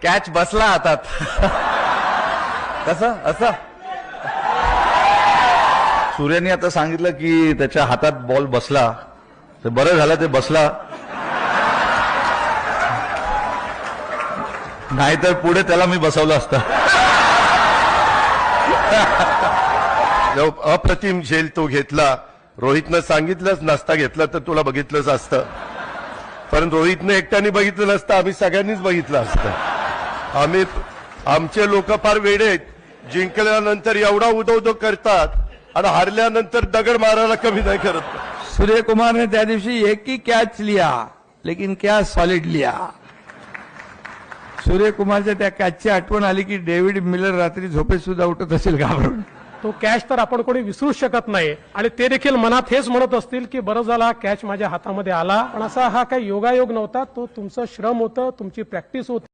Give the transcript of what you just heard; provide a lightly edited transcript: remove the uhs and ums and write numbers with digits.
Catch बसला हातात. कसं असं सूर्याने आता सांगितलं की त्याच्या हातात बॉल बसला, तर बरं झालं ते बसला, नाहीतर पुढे त्याला मी बसवलं असतं. अप्रतिम झेल तो घेतला. रोहितनं सांगितलंच नसता घेतलं तर तुला बघितलंच असतं, पण रोहितनं एकट्याने बघितलं नसतं, आम्ही सगळ्यांनीच बघितलं असतं. आमचे लोक फार वेडे आहेत. जिंकल्यानंतर एवढा उदो करतात आणि हारल्यानंतर दगड मारायला कमी नाही करत. सूर्य कुमार ने त्या दिवशी एक ही कैच लिया, लेकिन क्या सॉलिड लिया. सूर्य कुमारच्या त्या कॅचची आठवण आली की डेव्हिड मिलर रात्री झोपेत सुद्धा उठत असेल घाबरून. तो कॅच तर आपण कोणी विसरू शकत नाही आणि ते देखील मनात हेच म्हणत असतील की बरं झाला कॅच माझ्या हातामध्ये आला. पण असा हा काही योगायोग नव्हता, तो तुमचं श्रम होतं, तुमची प्रॅक्टिस होती.